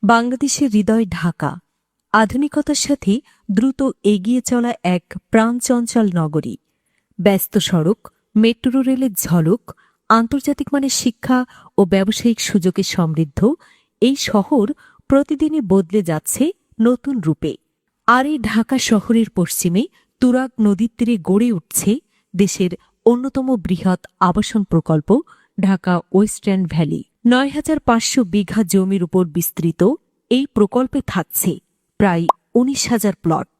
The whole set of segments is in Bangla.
বাংলাদেশের হৃদয় ঢাকা, আধুনিকতার সাথে দ্রুত এগিয়ে চলা এক প্রাণচঞ্চল নগরী। ব্যস্ত সড়ক, মেট্রো রেলের ঝলক, আন্তর্জাতিক মানের শিক্ষা ও ব্যবসায়িক সুযোগে সমৃদ্ধ এই শহর প্রতিদিনই বদলে যাচ্ছে নতুন রূপে। আর এই ঢাকা শহরের পশ্চিমে তুরাগ নদীর তীরে গড়ে উঠছে দেশের অন্যতম বৃহৎ আবাসন প্রকল্প ঢাকা ওয়েস্টার্ন ভ্যালি। ৯,৫০০ বিঘা জমির উপর বিস্তৃত এই প্রকল্পে থাকছে প্রায় ১৯,০০০ প্লট,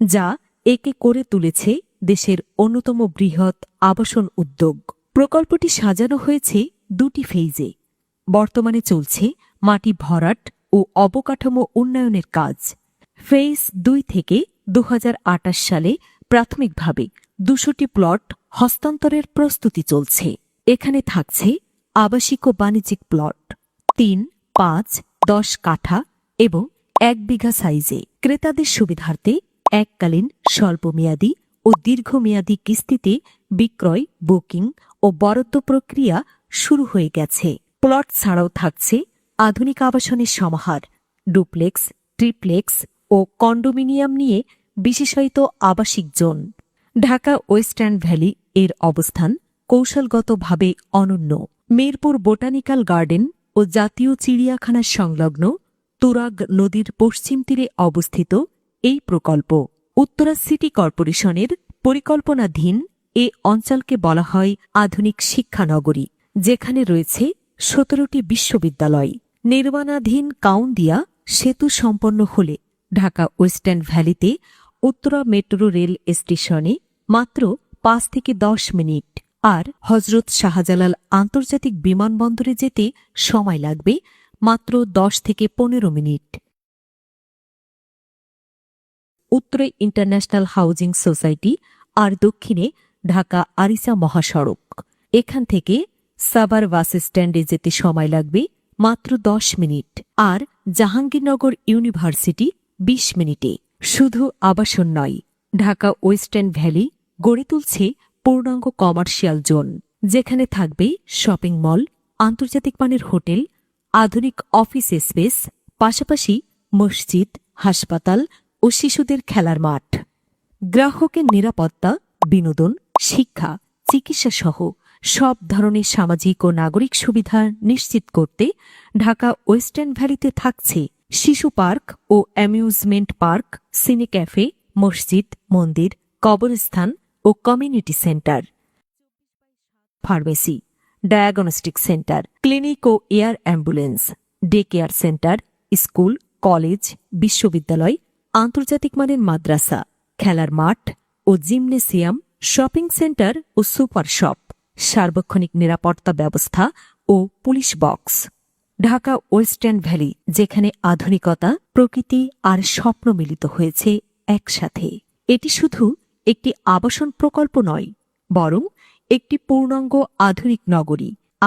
যা একে করে তুলেছে দেশের অন্যতম বৃহৎ আবাসন উদ্যোগ। প্রকল্পটি সাজানো হয়েছে দুটি ফেইজে। বর্তমানে চলছে মাটি ভরাট ও অবকাঠামো উন্নয়নের কাজ। ফেজ ২ থেকে ২০২৮ সালে প্রাথমিকভাবে ২০০টি প্লট হস্তান্তরের প্রস্তুতি চলছে। এখানে থাকছে আবাসিক ও বাণিজ্যিক প্লট ৩, ৫, ১০ কাঠা এবং ১ বিঘা সাইজে। ক্রেতাদের সুবিধার্থে এককালীন, স্বল্পমেয়াদী ও দীর্ঘমেয়াদী কিস্তিতে বিক্রয়, বুকিং ও বরাদ্দ প্রক্রিয়া শুরু হয়ে গেছে। প্লট ছাড়াও থাকছে আধুনিক আবাসনের সমাহার, ডুপ্লেক্স, ট্রিপ্লেক্স ও কন্ডোমিনিয়াম নিয়ে বিশেষায়িত আবাসিক জোন। ঢাকা ওয়েস্টার্ন ভ্যালি এর অবস্থান কৌশলগতভাবে অনন্য। মিরপুর বোটানিক্যাল গার্ডেন ও জাতীয় চিড়িয়াখানার সংলগ্ন তুরাগ নদীর পশ্চিম তীরে অবস্থিত এই প্রকল্প উত্তরা সিটি কর্পোরেশনের পরিকল্পনাধীন এ অঞ্চলকে বলা হয় আধুনিক শিক্ষানগরী, যেখানে রয়েছে ১৭টি বিশ্ববিদ্যালয়। নির্মাণাধীন কাউন্দিয়া সেতু সম্পন্ন হলে ঢাকা ওয়েস্টার্ন ভ্যালিতে উত্তরা মেট্রো রেল স্টেশনে মাত্র ৫ থেকে ১০ মিনিট, আর হজরত শাহজালাল আন্তর্জাতিক বিমানবন্দরে যেতে সময় লাগবে মাত্র ১০ থেকে ১৫ মিনিট। উত্তরে ইন্টারন্যাশনাল হাউজিং সোসাইটি আর দক্ষিণে ঢাকা আরিচা মহাসড়ক। এখান থেকে সাভার বাস স্ট্যান্ডে যেতে সময় লাগবে মাত্র ১০ মিনিট, আর জাহাঙ্গীরনগর ইউনিভার্সিটি ২০ মিনিটে। শুধু আবাসন নয়, ঢাকা ওয়েস্টার্ন ভ্যালি গড়ে তুলছে পূর্ণাঙ্গ কমার্শিয়াল জোন, যেখানে থাকবে শপিং মল, আন্তর্জাতিক মানের হোটেল, আধুনিক অফিস স্পেস, পাশাপাশি মসজিদ, হাসপাতাল ও শিশুদের খেলার মাঠ। গ্রাহকের নিরাপত্তা, বিনোদন, শিক্ষা, চিকিৎসা সহ সব ধরনের সামাজিক ও নাগরিক সুবিধা নিশ্চিত করতে ঢাকা ওয়েস্টার্ন ভ্যালিতে থাকছে শিশু পার্ক ও অ্যামিউজমেন্ট পার্ক, সিনে ক্যাফে, মসজিদ, মন্দির, কবরস্থান ও community center, pharmacy, diagnostic center, clinic ও air ambulance, day care center, school, college, বিশ্ববিদ্যালয়, আন্তর্জাতিক মানের মাদ্রাসা, খেলার মাঠ ও জিমনেসিয়াম, শপিং সেন্টার ও সুপার শপ, সার্বক্ষণিক নিরাপত্তা ব্যবস্থা ও police box. Dhaka western valley, যেখানে আধুনিকতা, প্রকৃতি আর স্বপ্ন মিলিত হয়েছে একসাথে। এটি শুধু একটি আবাসন প্রকল্প নয়, বরং একটি পূর্ণাঙ্গ আধুনিক নগরী,